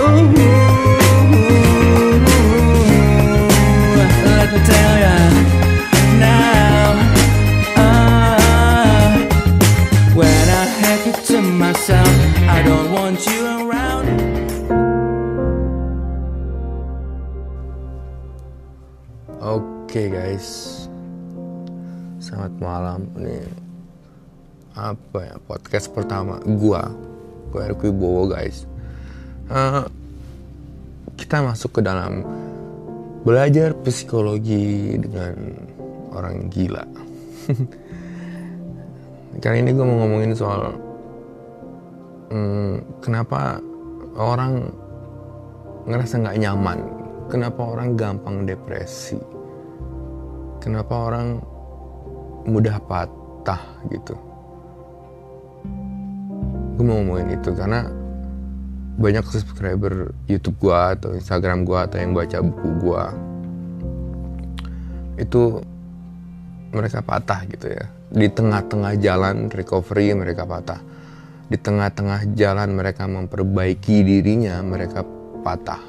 Let me tell ya now, when I have you to myself, I don't want you around. Oke guys, selamat malam. Ini apa ya, podcast pertama gue Erick Wibowo guys. Kita masuk ke dalam belajar psikologi dengan orang gila. Kali ini gue mau ngomongin soal kenapa orang ngerasa gak nyaman, kenapa orang gampang depresi, kenapa orang mudah patah gitu. Gue mau ngomongin itu karena banyak subscriber YouTube gue atau Instagram gue atau yang baca buku gue itu mereka patah gitu ya. Di tengah-tengah jalan recovery mereka patah. Di tengah-tengah jalan mereka memperbaiki dirinya mereka patah.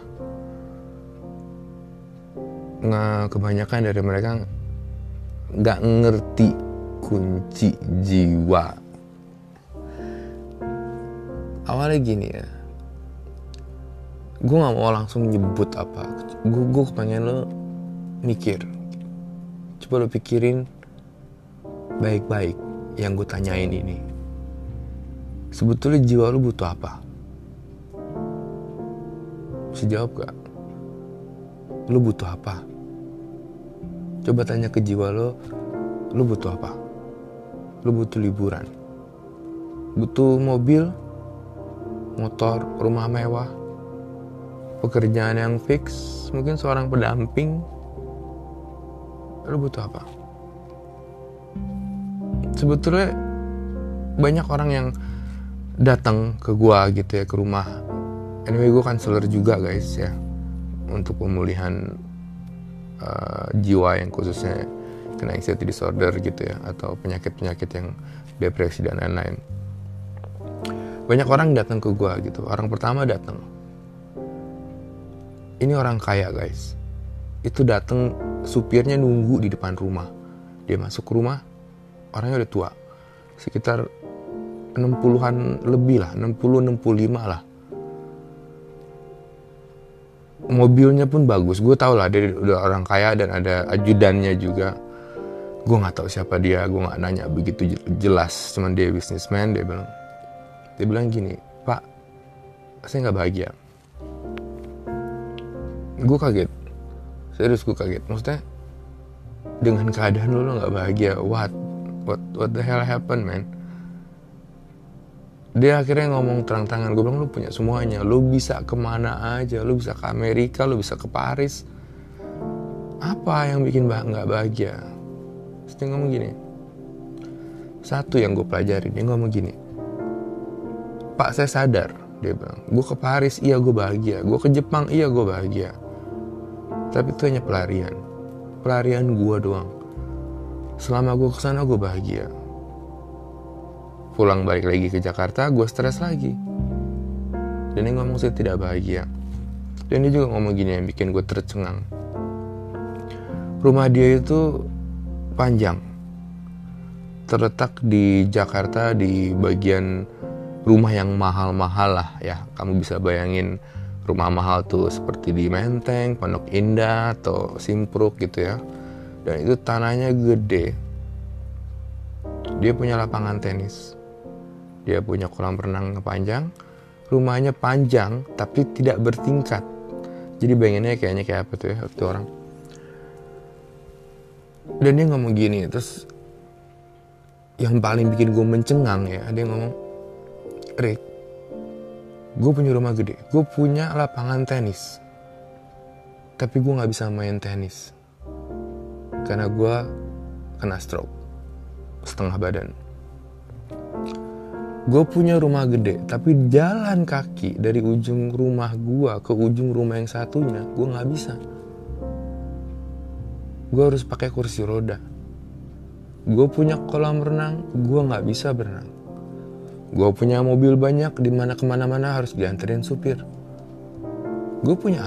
Kebanyakan dari mereka nggak ngerti kunci jiwa. Awalnya gini ya, gue nggak mau langsung nyebut apa. Gue pengen lo mikir. Coba lo pikirin baik-baik yang gue tanyain ini. Sebetulnya jiwa lo butuh apa? Bisa jawab gak? Lo butuh apa? Coba tanya ke jiwa lo butuh apa? Lo butuh liburan? Butuh mobil, motor, rumah mewah, pekerjaan yang fix, mungkin seorang pendamping. Lo butuh apa? Sebetulnya banyak orang yang datang ke gua gitu ya, ke rumah. Anyway, gua counselor juga guys ya, untuk pemulihan jiwa yang khususnya kena anxiety disorder gitu ya, atau penyakit-penyakit yang depresi dan lain-lain. Banyak orang datang ke gua gitu. Orang pertama datang, ini orang kaya guys. Itu datang, supirnya nunggu di depan rumah. Dia masuk ke rumah, orangnya udah tua, sekitar 60-an lebih lah, 60-65 lah. Mobilnya pun bagus. Gue tau lah dia udah orang kaya dan ada ajudannya juga. Gue nggak tahu siapa dia, gue nggak nanya begitu jelas. Cuman dia businessman. Dia bilang gini, Pak, saya nggak bahagia. Gue kaget, serius gue kaget. Maksudnya dengan keadaan lo nggak bahagia, what the hell happened man? Dia akhirnya ngomong terang-terangan. Gue bilang, lu punya semuanya, lu bisa kemana aja, lu bisa ke Amerika, lu bisa ke Paris. Apa yang bikin nggak bahagia? Terus dia ngomong gini, satu yang gue pelajari, dia ngomong gini, Pak, saya sadar, dia bilang, gue ke Paris, iya gue bahagia, gue ke Jepang, iya gue bahagia, tapi itu hanya pelarian gue doang. Selama gue kesana gue bahagia. Pulang balik lagi ke Jakarta, gue stres lagi. Dan dia ngomong saya tidak bahagia. Dan dia juga ngomong gini yang bikin gue tercengang. Rumah dia itu panjang, terletak di Jakarta, di bagian rumah yang mahal-mahal lah ya. Kamu bisa bayangin rumah mahal tuh seperti di Menteng, Pondok Indah, atau Simpruk gitu ya. Dan itu tanahnya gede. Dia punya lapangan tenis, dia punya kolam renang panjang, rumahnya panjang tapi tidak bertingkat. Jadi bayanginnya kayaknya kayak apa tuh ya, itu orang. Dan dia ngomong gini, terus yang paling bikin gue mencengang ya, dia ngomong, Rick, gue punya rumah gede, gue punya lapangan tenis, tapi gue gak bisa main tenis karena gue kena stroke setengah badan. Gue punya rumah gede, tapi jalan kaki dari ujung rumah gue ke ujung rumah yang satunya, gue gak bisa. Gue harus pakai kursi roda. Gue punya kolam renang, gue gak bisa berenang. Gue punya mobil banyak, dimana kemana-mana harus dianterin supir. Gue punya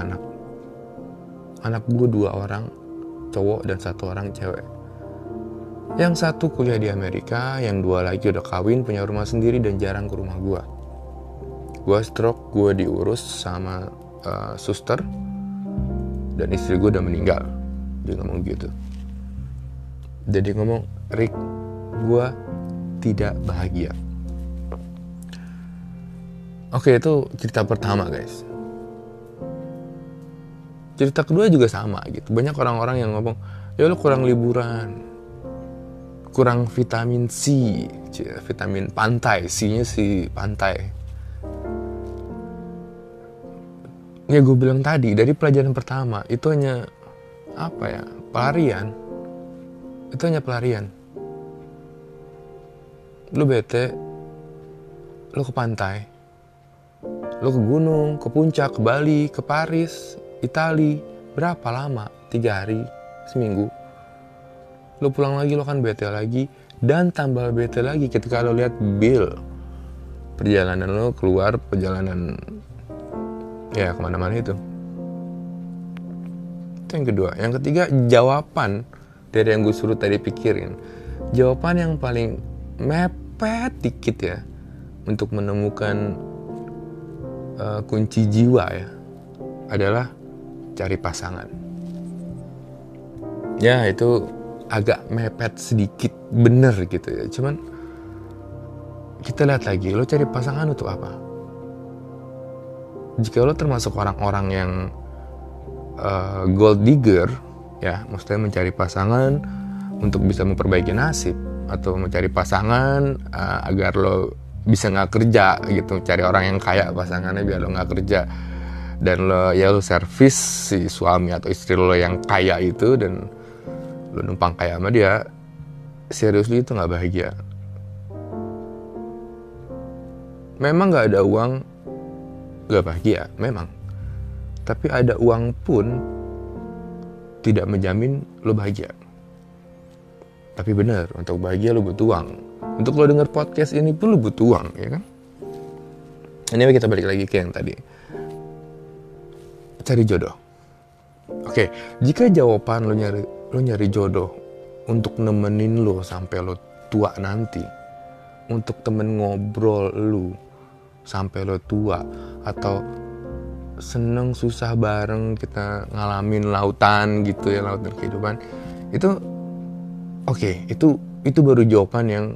anak gue 2 orang cowok dan 1 orang cewek. Yang 1 kuliah di Amerika, yang 2 lagi udah kawin, punya rumah sendiri dan jarang ke rumah gue. Gue stroke, gue diurus sama suster, dan istri gue udah meninggal. Dia ngomong gitu. Jadi ngomong, Rick, gue tidak bahagia. Oke, itu cerita pertama, guys. Cerita kedua juga sama gitu. Banyak orang-orang yang ngomong, ya lu kurang liburan, kurang vitamin C, vitamin pantai, C-nya si pantai. Ya gue bilang tadi, dari pelajaran pertama itu hanya pelarian. Itu hanya pelarian. Lu bete, lu ke pantai, lu ke gunung, ke puncak, ke Bali, ke Paris, Itali, berapa lama? 3 hari, seminggu. Lo pulang lagi, lo kan bete lagi, dan tambah bete lagi ketika lo lihat bill perjalanan lo keluar, perjalanan ya kemana-mana itu. Itu yang kedua. Yang ketiga, jawaban dari yang gue suruh tadi pikirin. Jawaban yang paling mepet dikit ya untuk menemukan kunci jiwa ya adalah cari pasangan. Ya itu agak mepet sedikit, bener gitu ya. Cuman kita lihat lagi, lo cari pasangan untuk apa? Jika lo termasuk orang-orang yang gold digger, ya maksudnya mencari pasangan untuk bisa memperbaiki nasib, atau mencari pasangan agar lo bisa nggak kerja gitu, cari orang yang kaya pasangannya biar lo nggak kerja, dan lo servis si suami atau istri lo yang kaya itu, dan lo numpang kaya sama dia. Seriously, itu nggak bahagia. Memang nggak ada uang nggak bahagia, memang. Tapi ada uang pun tidak menjamin lo bahagia. Tapi benar, untuk bahagia lo butuh uang. Untuk lo denger podcast ini pun lo butuh uang, ya kan? Ini kita balik lagi ke yang tadi. Cari jodoh. Oke, jika jawaban lo nyari jodoh untuk nemenin lo sampai lo tua nanti, untuk temen ngobrol lo sampai lo tua, atau seneng susah bareng kita ngalamin lautan gitu ya, lautan kehidupan, itu oke, itu baru jawaban yang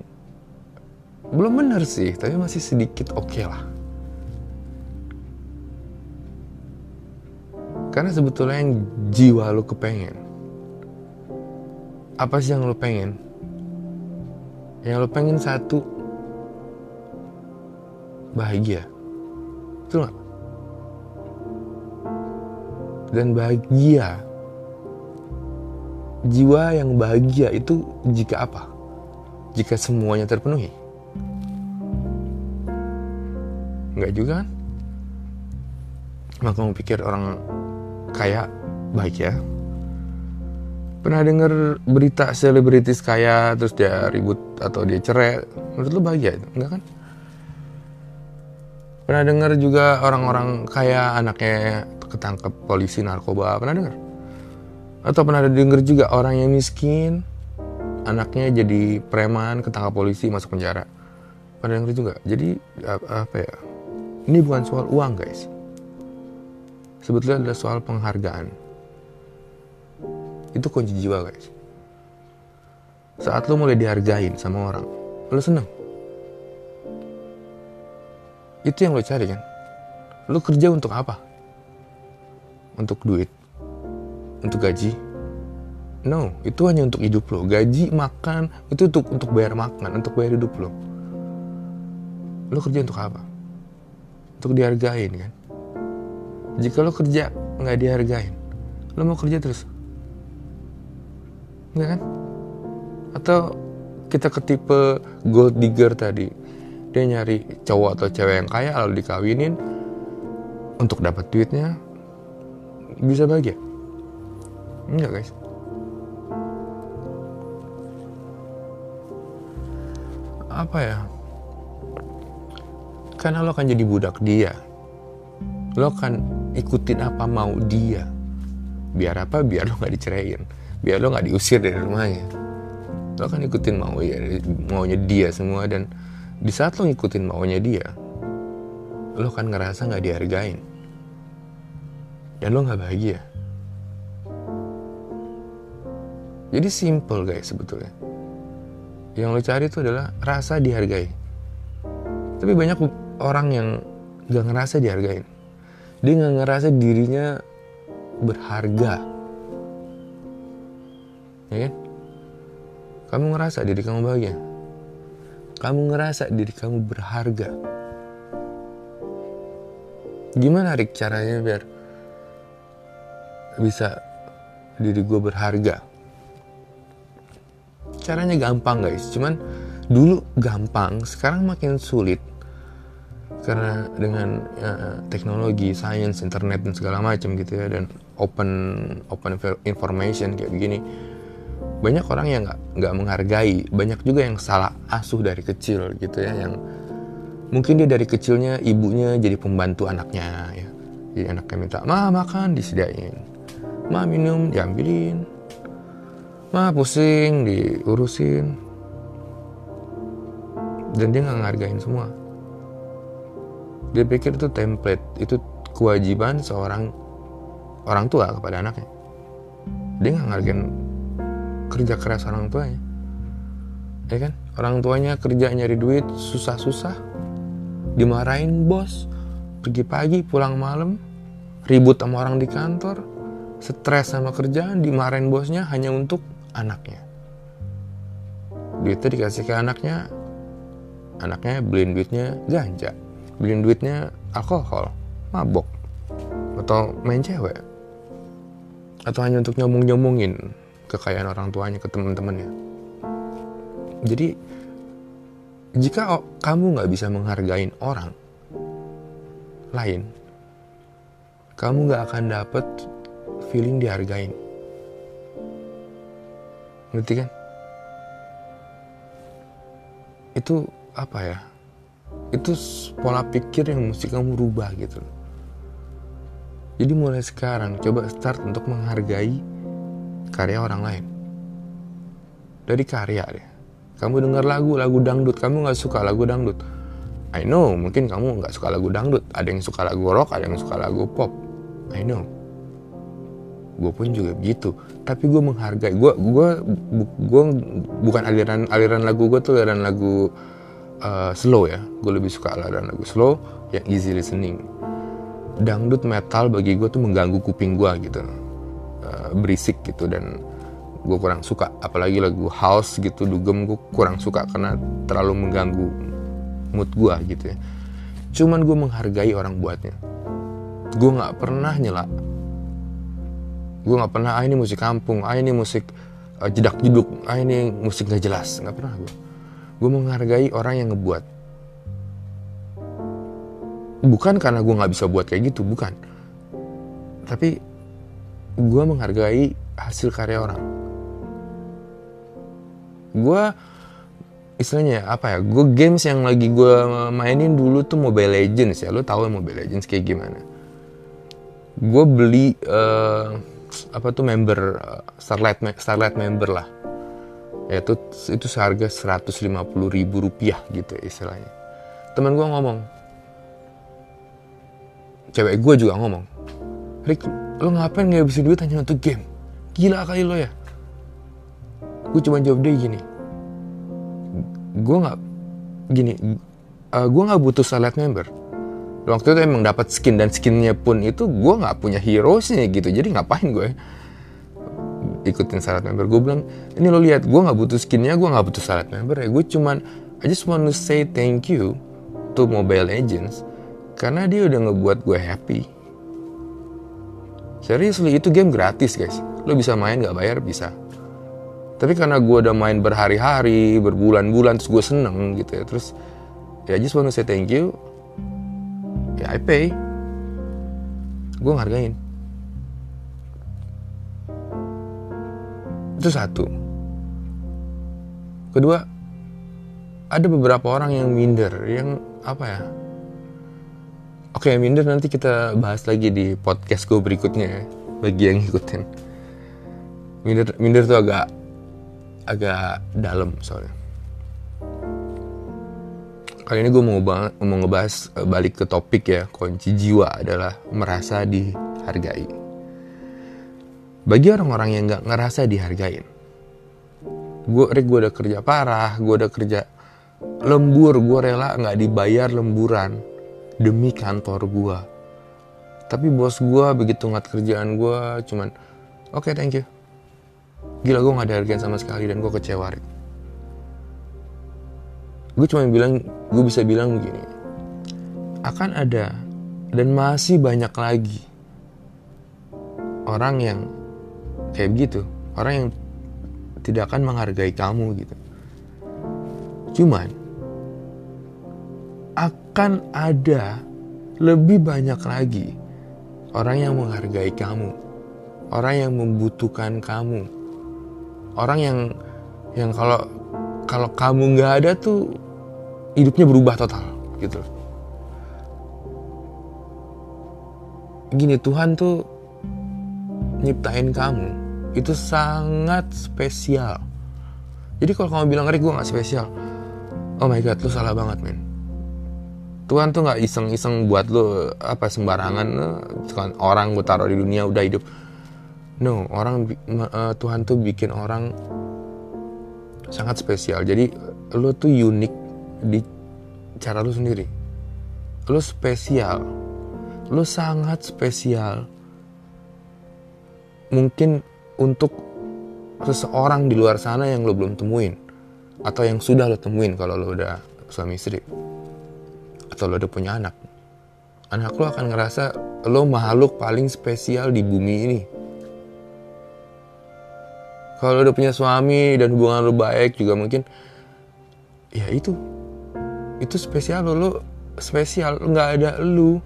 belum benar sih, tapi masih sedikit oke lah. Karena sebetulnya yang jiwa lo kepengen, apa sih yang lo pengen? Yang lo pengen satu, bahagia. Betul gak? Dan bahagia, jiwa yang bahagia itu jika apa? Jika semuanya terpenuhi? Enggak juga kan? Maka kamu pikir orang kaya bahagia? Pernah dengar berita selebritis kaya terus dia ribut atau dia cerai, menurut lu bahagia itu? Enggak kan? Pernah dengar juga orang-orang kaya anaknya ketangkep polisi narkoba, pernah dengar? Atau pernah dengar juga orang yang miskin anaknya jadi preman, ketangkap polisi, masuk penjara? Pernah dengar juga? Jadi apa ya? Ini bukan soal uang, guys. Sebetulnya adalah soal penghargaan. Itu kunci jiwa, guys. Saat lo mulai dihargain sama orang, lo seneng. Itu yang lo cari kan? Lo kerja untuk apa? Untuk duit? Untuk gaji? No, itu hanya untuk hidup lo. Gaji, makan, itu untuk bayar makan, untuk bayar hidup lo. Lo kerja untuk apa? Untuk dihargain kan? Jika lo kerja nggak dihargain, lo mau kerja terus? Enggak kan? Atau kita ke tipe gold digger tadi, dia nyari cowok atau cewek yang kaya lalu dikawinin untuk dapat duitnya, bisa bahagia? Enggak, guys. Apa ya? Karena lo akan jadi budak dia. Lo akan ikutin apa mau dia. Biar apa? Biar lo gak diceraiin, biar lo gak diusir dari rumahnya. Lo kan ikutin maunya dia semua. Dan di saat lo ngikutin maunya dia, lo kan ngerasa gak dihargain, dan lo gak bahagia. Jadi simple guys sebetulnya. Yang lo cari itu adalah rasa dihargai. Tapi banyak orang yang gak ngerasa dihargain. Dia gak ngerasa dirinya berharga. Ya kan? Kamu ngerasa diri kamu bahagia? Kamu ngerasa diri kamu berharga? Gimana Rick caranya biar bisa diri gue berharga? Caranya gampang guys, cuman dulu gampang, sekarang makin sulit. Karena dengan teknologi, sains, internet dan segala macam gitu ya, dan open information kayak begini, banyak orang yang nggak menghargai. Banyak juga yang salah asuh dari kecil gitu ya, yang mungkin dia dari kecilnya ibunya jadi pembantu anaknya ya. Jadi anaknya minta, "Ma makan," disediain. "Ma minum," diambilin. "Ma pusing," diurusin. Dan dia nggak ngehargain semua. Dia pikir itu template, itu kewajiban seorang orang tua kepada anaknya. Dia nggak ngehargain kerja keras orang tuanya, ya kan? Orang tuanya kerja nyari duit susah-susah, dimarahin bos, pergi pagi pulang malam, ribut sama orang di kantor, stres sama kerjaan, dimarahin bosnya hanya untuk anaknya. Duitnya dikasih ke anaknya beliin duitnya ganja, beliin duitnya alkohol, mabok, atau main cewek, atau hanya untuk nyomong-nyomongin kekayaan orang tuanya ke teman-temannya. Jadi jika kamu gak bisa menghargai orang lain, kamu gak akan dapet feeling dihargain. Ngerti kan? Itu apa ya? Itu pola pikir yang mesti kamu rubah gitu. Jadi mulai sekarang coba start untuk menghargai karya orang lain. Dari karya deh. Kamu dengar lagu dangdut, kamu gak suka lagu dangdut. I know, mungkin kamu gak suka lagu dangdut. Ada yang suka lagu rock, ada yang suka lagu pop. I know. Gue pun juga begitu. Tapi gue menghargai. Gue bukan aliran lagu gue tuh aliran lagu slow ya. Gue lebih suka aliran lagu slow yang easy listening. Dangdut metal bagi gue tuh mengganggu kuping gue gitu. Berisik gitu, dan gue kurang suka. Apalagi lagu house gitu, dugem, gue kurang suka karena terlalu mengganggu mood gue gitu ya. Cuman gue menghargai orang buatnya. Gue gak pernah nyela. Gue gak pernah, ini musik kampung, ini musik jedak jeduk, ini musik gak jelas. Gak pernah gue. Gue menghargai orang yang ngebuat. Bukan karena gue gak bisa buat kayak gitu, bukan. Tapi gue menghargai hasil karya orang. Gue istilahnya apa ya? Gue games yang lagi gue mainin dulu tuh Mobile Legends ya. Lo tahu Mobile Legends kayak gimana? Gue beli member Starlight member lah. Ya itu seharga 150.000 rupiah gitu ya, istilahnya. Temen gue ngomong, cewek gue juga ngomong, "Rick, lo ngapain ngabisin duit hanya untuk game? Gila kali lo ya?" Gue cuma jawab dia gini, gue nggak butuh Starlight member. Waktu itu emang dapat skin, dan skinnya pun itu gue nggak punya heroesnya gitu. Jadi ngapain gue ikutin Starlight member? Gue bilang, ini lo lihat, gue nggak butuh skinnya, gue nggak butuh Starlight member ya. Gue cuman I just want to say thank you to Mobile Legends karena dia udah ngebuat gue happy. Seriously, itu game gratis guys. Lo bisa main gak bayar, bisa. Tapi karena gue udah main berhari-hari, berbulan-bulan, terus gue seneng gitu ya. Terus ya just want to say thank you. Ya I pay. Gue ngargain. Itu satu. Kedua, ada beberapa orang yang minder, yang apa ya, Oke, minder nanti kita bahas lagi di podcast gue berikutnya ya, bagi yang ngikutin. Minder tuh agak dalam soalnya. Kali ini gue mau ngebahas balik ke topik ya, kunci jiwa adalah merasa dihargai. Bagi orang-orang yang gak ngerasa dihargain, gue udah kerja parah, gue udah kerja lembur, gue rela gak dibayar lemburan demi kantor gue. Tapi bos gue begitu ngeliat kerjaan gue cuman oke, thank you. Gila, gue gak dihargain sama sekali dan gue kecewa. Gue bisa bilang begini, akan ada dan masih banyak lagi orang yang kayak begitu, orang yang tidak akan menghargai kamu gitu. Cuman akan ada lebih banyak lagi orang yang menghargai kamu, orang yang membutuhkan kamu, orang yang kalau kamu nggak ada tuh hidupnya berubah total gitu. Gini, Tuhan tuh nyiptain kamu itu sangat spesial. Jadi kalau kamu bilang, Rik, gue gak spesial, oh my god, lu salah banget, men. Tuhan tuh gak iseng-iseng buat lu sembarangan. Orang gue taruh di dunia udah hidup. No, Tuhan tuh bikin orang sangat spesial. Jadi lu tuh unik di cara lu sendiri. Lu spesial, lu sangat spesial. Mungkin untuk seseorang di luar sana yang lo belum temuin, atau yang sudah lo temuin kalau lo udah suami istri, atau lo udah punya anak lo akan ngerasa lo makhluk paling spesial di bumi ini. Kalau lo udah punya suami dan hubungan lo baik juga mungkin, ya itu spesial. Lo spesial, nggak ada lo.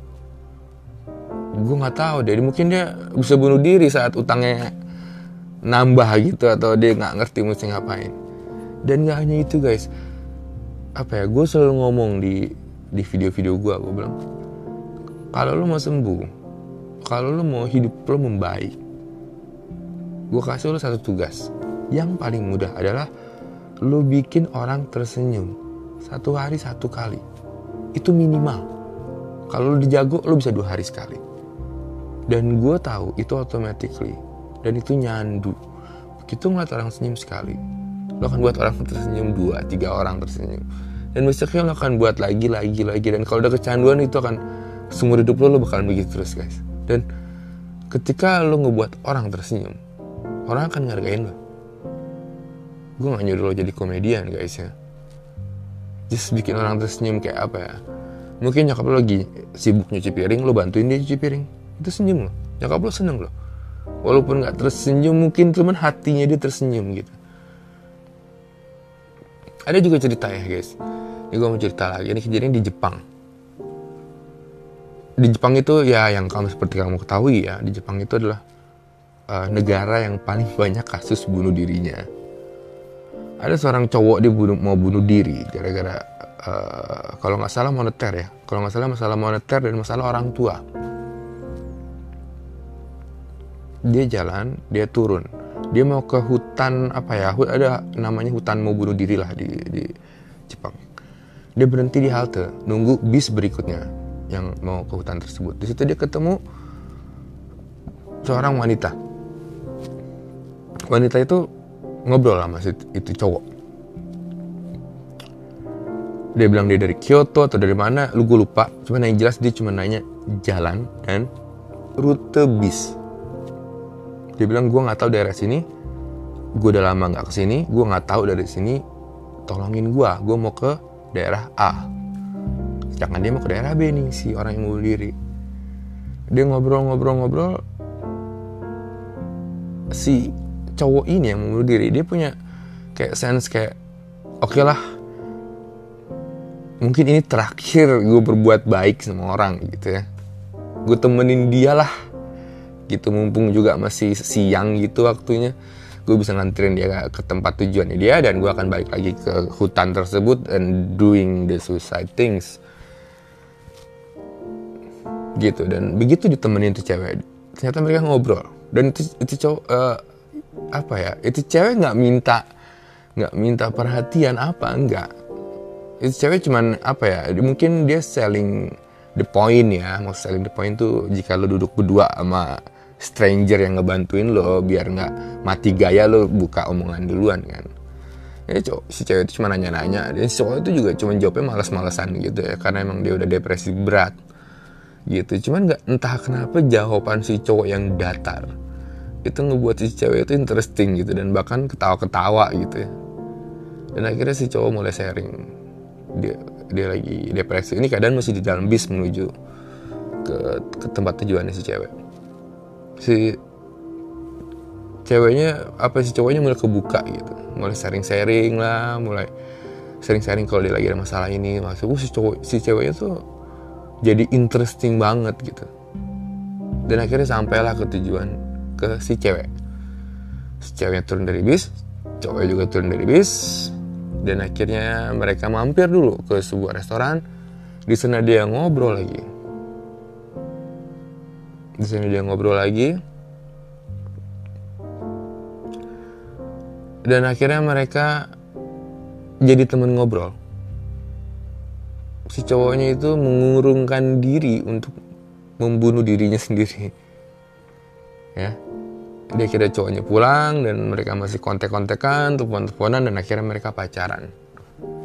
Gue nggak tahu deh, mungkin dia bisa bunuh diri saat utangnya nambah gitu, atau dia nggak ngerti mesti ngapain. Dan nggak hanya itu guys, gue selalu ngomong di video-video gue bilang, kalau lo mau sembuh, kalau lo mau hidup lo membaik, gue kasih lo satu tugas yang paling mudah adalah lo bikin orang tersenyum 1 hari 1 kali. Itu minimal. Kalau lo dijago, lo bisa 2 hari sekali. Dan gue tahu itu automatically, dan itu nyandu. Begitu ngeliat orang senyum sekali, lo akan buat orang tersenyum 2-3 orang tersenyum, dan besoknya lo akan buat lagi. Dan kalau udah kecanduan itu akan seumur hidup lo bakalan begitu terus guys. Dan ketika lo ngebuat orang tersenyum, orang akan ngargain lo. Gue gak nyuruh lo jadi komedian guys ya, just bikin orang tersenyum. Kayak mungkin nyokap lo lagi sibuk nyuci piring, lo bantuin dia cuci piring, itu senyum lo, nyokap lo seneng lo. Walaupun gak tersenyum, mungkin cuman hatinya dia tersenyum gitu. Ada juga cerita ya guys, ini gue mau cerita lagi. Ini kejadian di Jepang. Di Jepang itu ya, yang seperti kamu ketahui ya, di Jepang itu adalah negara yang paling banyak kasus bunuh dirinya. Ada seorang cowok dia mau bunuh diri gara-gara kalau nggak salah moneter ya, kalau nggak salah masalah moneter dan masalah orang tua. Dia jalan, dia turun, dia mau ke hutan ada namanya hutan mau bunuh diri lah di Jepang. Dia berhenti di halte nunggu bis berikutnya yang mau ke hutan tersebut. Di situ dia ketemu seorang wanita. Wanita itu ngobrol sama itu cowok. Dia bilang dia dari Kyoto atau dari mana, gue lupa. Cuman yang jelas dia cuma nanya jalan dan rute bis. Dia bilang, gue nggak tahu daerah sini, gue udah lama nggak kesini, gue nggak tahu dari sini, tolongin gue mau ke daerah A. Sedangkan dia mau ke daerah B nih, si orang yang mau bunuh diri. Dia ngobrol, si cowok ini yang mau bunuh diri, dia punya kayak sense kayak, oke lah, mungkin ini terakhir gue berbuat baik sama orang gitu ya. Gue temenin dia lah gitu, mumpung juga masih siang gitu waktunya, gue bisa nganterin dia ke tempat tujuannya dia, dan gue akan balik lagi ke hutan tersebut and doing the suicide things. gitu. Dan begitu ditemenin tuh cewek, ternyata mereka ngobrol. Dan itu cowok apa ya, itu cewek nggak minta perhatian apa, enggak. Itu cewek cuman apa ya, mungkin dia selling the point ya. Mau selling the point tuh jika lo duduk berdua sama stranger yang ngebantuin lo, biar nggak mati gaya lo buka omongan duluan kan. Ya si cewek itu cuma nanya-nanya, dan si cowok itu juga cuma jawabnya malas-malasan gitu ya, karena emang dia udah depresi berat gitu. Cuman nggak, entah kenapa jawaban si cowok yang datar itu ngebuat si cewek itu interesting gitu, dan bahkan ketawa-ketawa gitu ya. Dan akhirnya si cowok mulai sharing, dia lagi depresi. Ini keadaan masih di dalam bis menuju ke tempat tujuannya si cewek. Si cowoknya mulai kebuka gitu, mulai sharing lah, mulai sharing kalau dia lagi ada masalah ini. Maksud si ceweknya tuh jadi interesting banget gitu. Dan akhirnya sampailah ke tujuan, ke si cewek. Si ceweknya turun dari bis, cowoknya juga turun dari bis, dan akhirnya mereka mampir dulu ke sebuah restoran. Di sana dia ngobrol lagi. Dan akhirnya mereka jadi teman ngobrol. Si cowoknya itu mengurungkan diri untuk membunuh dirinya sendiri. Ya. Dia kira cowoknya pulang dan mereka masih kontek-kontekan, telepon-teleponan, dan akhirnya mereka pacaran.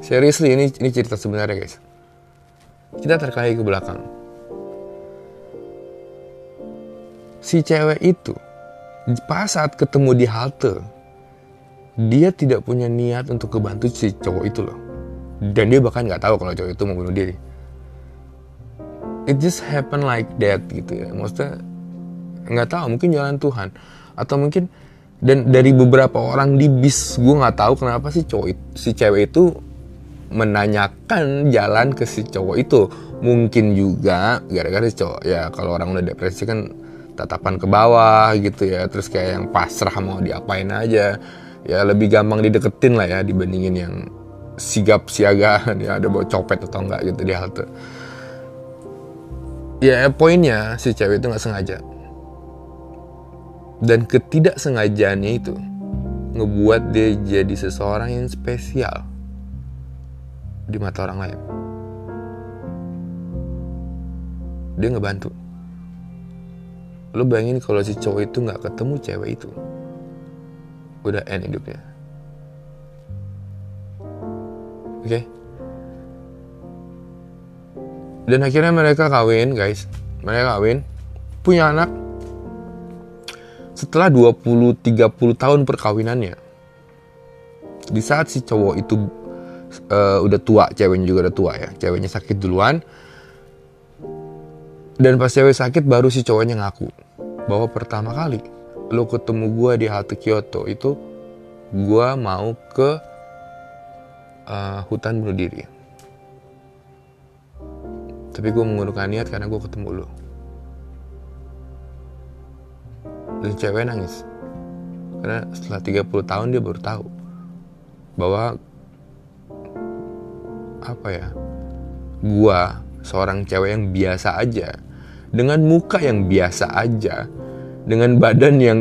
Seriously, ini cerita sebenarnya guys. Kita terkait ke belakang. Si cewek itu pas saat ketemu di halte, dia tidak punya niat untuk kebantu si cowok itu loh. Dan dia bahkan nggak tahu kalau cowok itu mau bunuh diri. It just happen like that gitu ya. Maksudnya nggak tahu, mungkin jalan Tuhan. Atau mungkin, dan dari beberapa orang di bis, gue nggak tahu kenapa si cewek itu menanyakan jalan ke si cowok itu. Mungkin juga gara-gara si cowok, ya kalau orang udah depresi kan tatapan ke bawah gitu ya, terus kayak yang pasrah mau diapain aja. Ya lebih gampang dideketin lah ya dibandingin yang sigap siagaan ya, ada bawa copet atau enggak gitu di halte. Ya poinnya si cewek itu nggak sengaja, dan ketidaksengajaannya itu ngebuat dia jadi seseorang yang spesial di mata orang lain. Dia ngebantu. Lo bayangin kalau si cowok itu nggak ketemu cewek itu, udah end hidupnya. Oke. Dan akhirnya mereka kawin guys. Mereka kawin, punya anak. Setelah 20-30 tahun perkawinannya, di saat si cowok itu udah tua, ceweknya juga udah tua ya. Ceweknya sakit duluan. Dan pas cewek sakit baru si cowoknya ngaku bahwa pertama kali lo ketemu gue di halte Kyoto itu, gue mau ke hutan bunuh diri. Tapi gue mengurungkan niat karena gue ketemu lo. Dan cewek nangis. Karena setelah 30 tahun dia baru tahu bahwa gue seorang cewek yang biasa aja, dengan muka yang biasa aja, dengan badan yang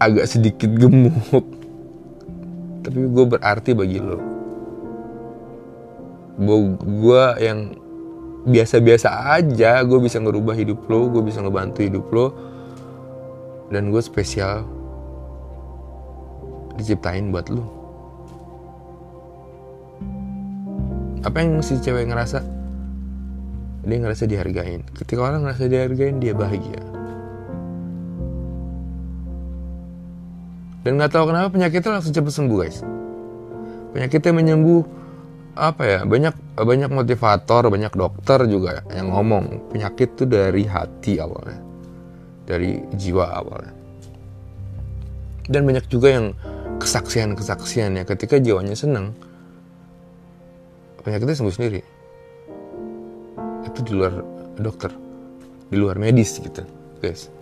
agak sedikit gemuk, tapi gue berarti bagi lo. Gue yang biasa-biasa aja, gue bisa ngerubah hidup lo, gue bisa ngebantu hidup lo, dan gue spesial diciptain buat lo. Apa yang si cewek ngerasa? Dia ngerasa dihargain. Ketika orang ngerasa dihargain, dia bahagia. Dan nggak tahu kenapa penyakitnya langsung cepat sembuh guys. Penyakitnya menyembuh. Banyak motivator, banyak dokter juga yang ngomong penyakit itu dari hati awalnya, dari jiwa awalnya. Dan banyak juga yang kesaksian ya, ketika jiwanya senang, penyakitnya sembuh sendiri. Itu di luar dokter, di luar medis gitu guys.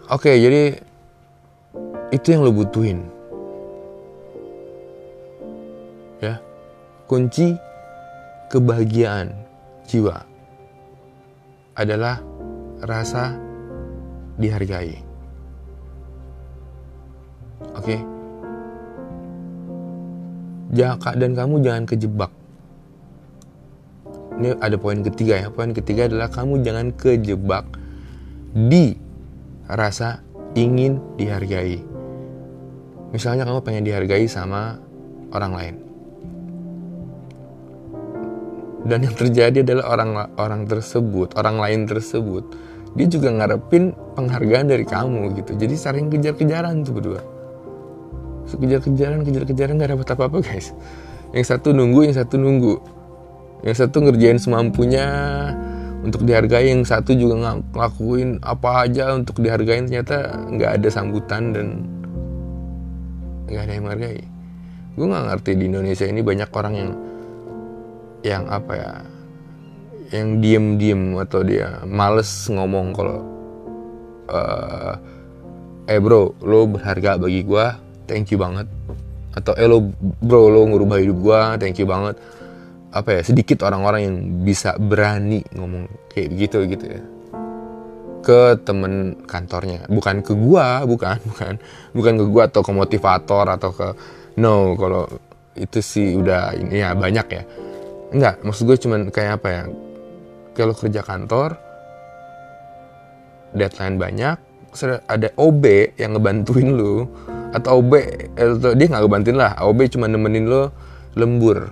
Oke, jadi itu yang lo butuhin ya, kunci kebahagiaan jiwa adalah rasa dihargai. Oke? Dan kamu jangan kejebak. Ini ada poin ketiga ya. Poin ketiga adalah kamu jangan kejebak di rasa ingin dihargai. Misalnya kamu pengen dihargai sama orang lain. Dan yang terjadi adalah orang lain tersebut, dia juga ngarepin penghargaan dari kamu gitu. Jadi saling kejar-kejaran tuh berdua. Kejar-kejaran gak dapet apa-apa guys. Yang satu nunggu. Yang satu ngerjain semampunya untuk dihargai, yang satu juga ngelakuin apa aja untuk dihargain, ternyata gak ada sambutan dan gak ada yang menghargai. Gue gak ngerti di Indonesia ini banyak orang yang apa ya, yang diem atau dia males ngomong kalau bro, lo berharga bagi gue, thank you banget. Atau bro, lo ngubah hidup gue, thank you banget. Apa ya, sedikit orang-orang yang bisa berani ngomong kayak gitu ya ke temen kantornya, bukan ke gua, bukan ke gua atau ke motivator atau ke kalau itu sih udah ini ya banyak ya. Enggak, maksud gue cuman kayak apa ya, kalau kerja kantor deadline banyak, ada OB yang ngebantuin lu, atau OB atau dia nggak ngebantuin lah, OB cuma nemenin lu lembur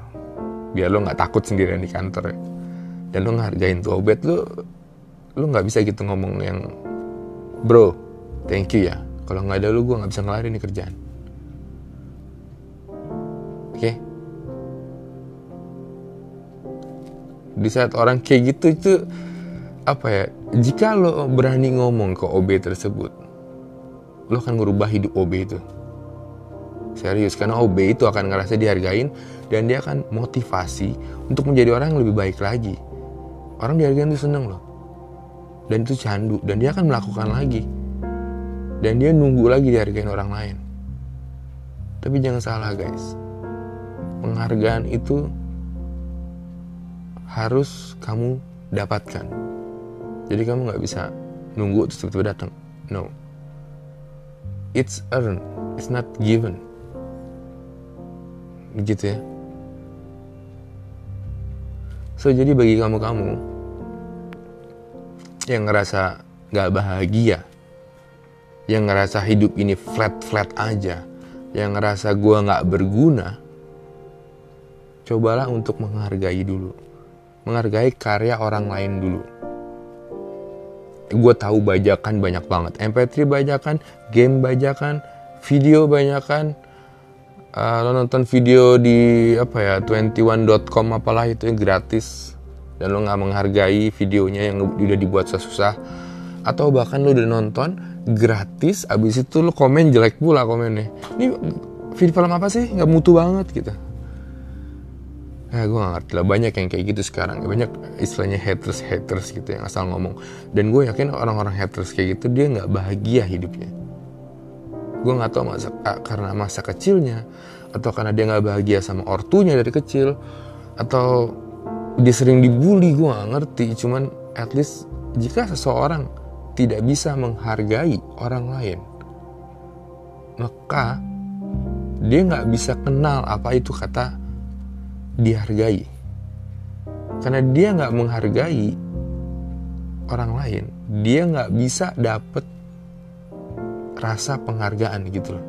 biar lo nggak takut sendirian di kantor ya. Dan lo ngehargain tuh OB, lu nggak bisa gitu ngomong yang bro, thank you ya, kalau nggak ada lu gue nggak bisa ngelarin nih kerjaan. Oke? Di saat orang kayak gitu itu apa ya, jika lo berani ngomong ke OB tersebut, lo akan ngerubah hidup OB itu. Serius, karena OB itu akan ngerasa dihargain dan dia akan motivasi untuk menjadi orang yang lebih baik lagi. Orang dihargain itu seneng loh, dan itu candu, dan dia akan melakukan lagi, dan dia nunggu lagi dihargain orang lain. Tapi jangan salah guys, penghargaan itu harus kamu dapatkan. Jadi kamu gak bisa nunggu terus tiba-tiba datang. No, it's earned, it's not given. Gitu ya. So jadi bagi kamu yang ngerasa gak bahagia, yang ngerasa hidup ini flat aja, yang ngerasa gue gak berguna, cobalah untuk menghargai dulu. Menghargai karya orang lain dulu. Gue tahu bajakan banyak banget, MP3 bajakan, game bajakan, video bajakan. Lo nonton video di 21.com apalah itu yang gratis, dan lo nggak menghargai videonya yang udah dibuat susah-susah, atau bahkan lo udah nonton gratis, abis itu lo komen jelek pula komennya. Ini film apa sih, nggak mutu banget gitu. Gue gak ngerti lah, banyak yang kayak gitu sekarang. Banyak istilahnya haters gitu yang asal ngomong. Dan gue yakin orang-orang haters kayak gitu dia gak bahagia hidupnya. Gue gak tahu karena masa kecilnya, atau karena dia gak bahagia sama ortunya dari kecil, atau dia sering dibully, gue gak ngerti. Cuman at least jika seseorang tidak bisa menghargai orang lain, maka dia gak bisa kenal apa itu kata dihargai. Karena dia gak menghargai orang lain, dia gak bisa dapet rasa penghargaan gitu loh.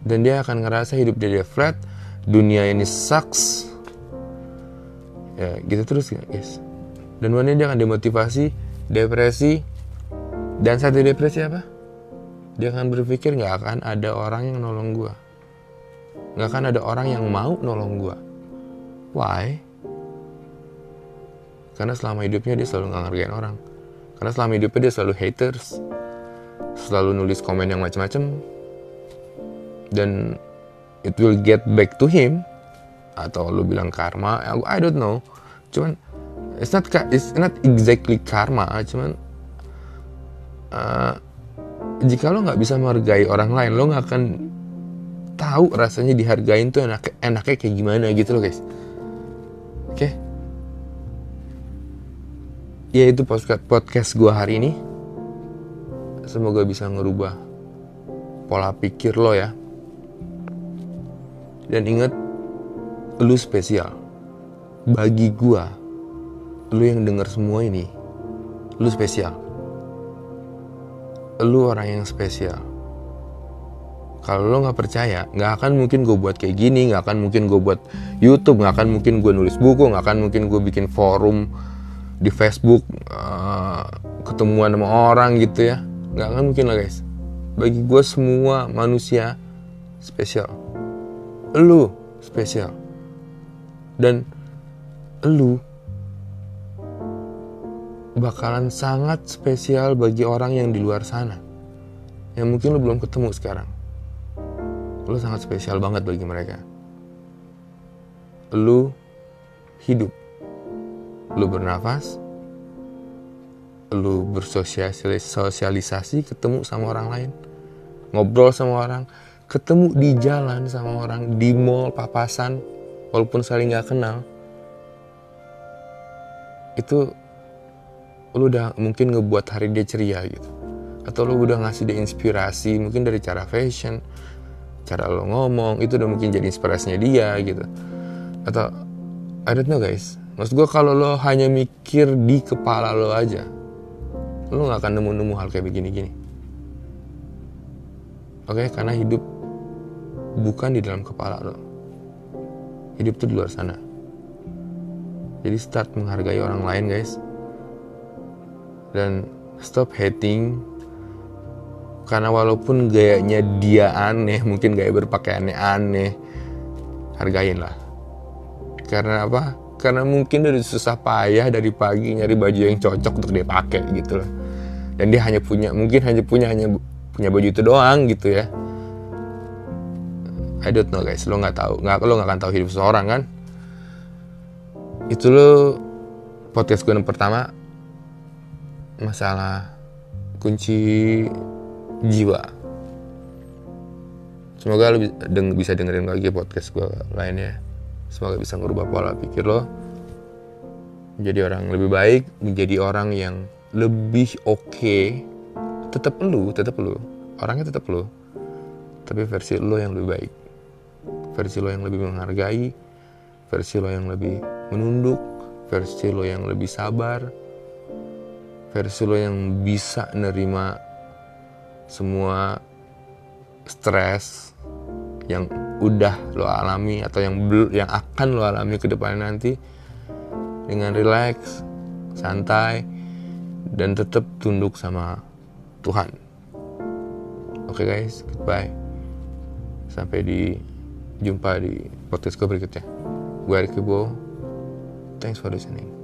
Dan dia akan ngerasa hidup dia flat, dunia ini sucks. Ya gitu terus ya guys. Dan one day dia akan demotivasi, depresi. Dan saat dia depresi apa? Dia akan berpikir gak akan ada orang yang nolong gue, gak akan ada orang yang mau nolong gue. Why? Karena selama hidupnya dia selalu gak ngargain orang. Karena selama hidupnya dia selalu haters, selalu nulis komen yang macam-macam, dan it will get back to him. Atau lu bilang karma, I don't know. Cuman it's not exactly karma. Cuman jika lo gak bisa menghargai orang lain, lo gak akan tahu rasanya dihargain tuh enaknya kayak gimana gitu loh guys. Oke? ya itu podcast gue hari ini. Semoga bisa ngerubah pola pikir lo ya. Dan ingat, lu spesial. Bagi gue, lu yang denger semua ini, lu spesial. Lu orang yang spesial. Kalau lo gak percaya, gak akan mungkin gue buat kayak gini, gak akan mungkin gue buat YouTube, gak akan mungkin gue nulis buku, gak akan mungkin gue bikin forum di Facebook, ketemuan sama orang gitu ya. Gak akan mungkin lah guys. Bagi gue semua manusia spesial. Lu spesial. Dan lu bakalan sangat spesial bagi orang yang di luar sana, yang mungkin lu belum ketemu sekarang. Lu sangat spesial banget bagi mereka. Lu hidup, lu bernafas, lu bersosialisasi, ketemu sama orang lain, ngobrol sama orang, ketemu di jalan sama orang, di mall, papasan, walaupun saling gak kenal. Itu lu udah mungkin ngebuat hari dia ceria gitu. Atau lu udah ngasih dia inspirasi, mungkin dari cara fashion, cara lo ngomong, itu udah mungkin jadi inspirasinya dia gitu. Atau I don't know guys, maksud gue kalau lo hanya mikir di kepala lo aja, lo gak akan nemu-nemu hal kayak begini-gini. Oke, karena hidup bukan di dalam kepala lo. Hidup tuh di luar sana. Jadi start menghargai orang lain guys. Dan stop hating. Karena walaupun gayanya dia aneh, mungkin gaya berpakaiannya aneh, hargain lah. Karena apa? Karena mungkin dari susah payah dari pagi nyari baju yang cocok untuk dia pakai gitu loh. Dan dia hanya punya baju itu doang gitu ya. I don't know guys, lo nggak akan tahu hidup seseorang kan. Itu lo podcast gue yang pertama, masalah kunci jiwa. Semoga lo bisa dengerin lagi podcast gue lainnya. Semoga bisa ngerubah pola pikir lo, menjadi orang yang lebih baik, menjadi orang yang lebih oke. Tetap lu, orangnya tetap lu, tapi versi lo yang lebih baik, versi lo yang lebih menghargai, versi lo yang lebih menunduk, versi lo yang lebih sabar, versi lo yang bisa nerima semua stres yang udah lo alami atau yang akan lo alami ke depan nanti dengan relax, santai, dan tetap tunduk sama Tuhan. Oke guys, goodbye. Sampai jumpa di podcast gue berikutnya. Gue Erick Wibowo. Thanks for listening.